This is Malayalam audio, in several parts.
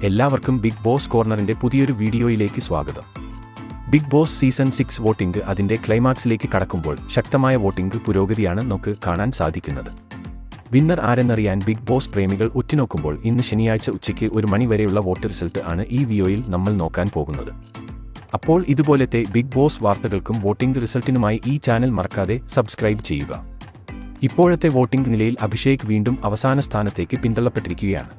എല്ലാവർക്കും ബിഗ് ബോസ് കോർണറിന്റെ പുതിയൊരു വീഡിയോയിലേക്ക് സ്വാഗതം. ബിഗ് ബോസ് സീസൺ 6 വോട്ടിംഗ് അതിന്റെ ക്ലൈമാക്സിലേക്ക് കടക്കുമ്പോൾ ശക്തമായ വോട്ടിംഗ് പുരോഗതിയാണ് നമുക്ക് കാണാൻ സാധിക്കുന്നത്. വിന്നർ ആരെന്നറിയാൻ ബിഗ് ബോസ് പ്രേമികൾ ഉറ്റുനോക്കുമ്പോൾ ഇന്ന് ശനിയാഴ്ച ഉച്ചയ്ക്ക് 1 മണി വരെയുള്ള വോട്ട് റിസൾട്ട് ആണ് ഈ വീഡിയോയിൽ നമ്മൾ നോക്കാൻ പോകുന്നത്. അപ്പോൾ ഇതുപോലത്തെ ബിഗ് ബോസ് വാർത്തകൾക്കും വോട്ടിംഗ് റിസൾട്ടിനുമായി ഈ ചാനൽ മറക്കാതെ സബ്സ്ക്രൈബ് ചെയ്യുക. ഇപ്പോഴത്തെ വോട്ടിംഗ് നിലയിൽ അഭിഷേക് വീണ്ടും അവസാന സ്ഥാനത്തേക്ക് പിന്തള്ളപ്പെട്ടിരിക്കുകയാണ്.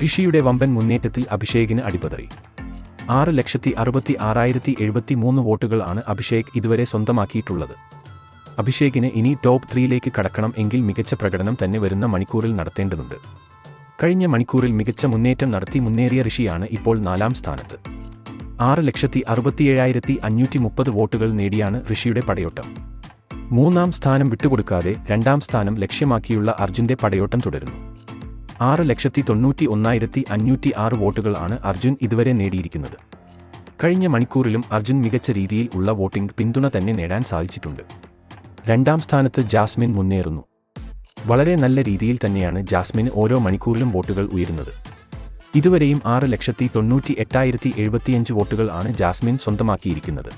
ഋഷിയുടെ വമ്പൻ മുന്നേറ്റത്തിൽ അഭിഷേകിന് അടിപതറി. 6,66,073 വോട്ടുകൾ ആണ് അഭിഷേക് ഇതുവരെ സ്വന്തമാക്കിയിട്ടുള്ളത്. അഭിഷേകിന് ഇനി ടോപ്പ് 3ലേക്ക് കടക്കണം എങ്കിൽ മികച്ച പ്രകടനം തന്നെ വരുന്ന മണിക്കൂറിൽ നടത്തേണ്ടതുണ്ട്. കഴിഞ്ഞ മണിക്കൂറിൽ മികച്ച മുന്നേറ്റം നടത്തി മുന്നേറിയ ഋഷിയാണ് ഇപ്പോൾ 4ാം സ്ഥാനത്ത്. 6,67,530 വോട്ടുകൾ നേടിയാണ് ഋഷിയുടെ പടയോട്ടം. 3ാം സ്ഥാനം വിട്ടുകൊടുക്കാതെ 2ാം സ്ഥാനം ലക്ഷ്യമാക്കിയുള്ള അർജുന്റെ പടയോട്ടം തുടരുന്നു. 6,91,506 വോട്ടുകൾ ആണ് അർജുൻ ഇതുവരെ നേടിയിരിക്കുന്നത്. കഴിഞ്ഞ മണിക്കൂറിലും അർജുൻ മികച്ച രീതിയിൽ ഉള്ള വോട്ടിംഗ് പിന്തുണ തന്നെ നേടാൻ സാധിച്ചിട്ടുണ്ട്. 2ാം സ്ഥാനത്ത് ജാസ്മിൻ മുന്നേറുന്നു. വളരെ നല്ല രീതിയിൽ തന്നെയാണ് ജാസ്മിന് ഓരോ മണിക്കൂറിലും വോട്ടുകൾ ഉയരുന്നത്. ഇതുവരെയും 6,98,075 വോട്ടുകൾ ആണ് ജാസ്മിൻ സ്വന്തമാക്കിയിരിക്കുന്നത്.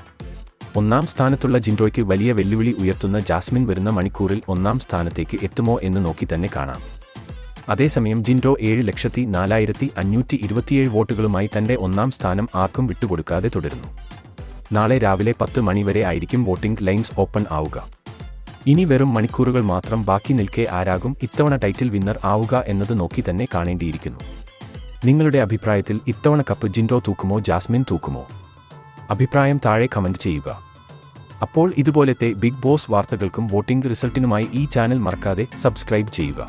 1ാം സ്ഥാനത്തുള്ള ജിൻഡോയ്ക്ക് വലിയ വെല്ലുവിളി ഉയർത്തുന്ന ജാസ്മിൻ വരുന്ന മണിക്കൂറിൽ 1ാം സ്ഥാനത്തേക്ക് എത്തുമോ എന്ന് നോക്കി തന്നെ കാണാം. അതേസമയം ജിൻഡോ 7,04,527 വോട്ടുകളുമായി തന്റെ 1ാം സ്ഥാനം ആർക്കും വിട്ടുകൊടുക്കാതെ തുടരുന്നു. നാളെ രാവിലെ 10 മണി വരെ ആയിരിക്കും വോട്ടിംഗ് ലൈൻസ് ഓപ്പൺ ആവുക. ഇനി വെറും മണിക്കൂറുകൾ മാത്രം ബാക്കി നിൽക്കെ ആരാകും ഇത്തവണ ടൈറ്റിൽ വിന്നർ ആവുക എന്നത് നോക്കി തന്നെ കാണേണ്ടിയിരിക്കുന്നു. നിങ്ങളുടെ അഭിപ്രായത്തിൽ ഇത്തവണ കപ്പ് ജിൻഡോ തൂക്കുമോ ജാസ്മിൻ തൂക്കുമോ? അഭിപ്രായം താഴെ കമന്റ് ചെയ്യുക. അപ്പോൾ ഇതുപോലത്തെ ബിഗ് ബോസ് വാർത്തകൾക്കും വോട്ടിംഗ് റിസൾട്ടിനുമായി ഈ ചാനൽ മറക്കാതെ സബ്സ്ക്രൈബ് ചെയ്യുക.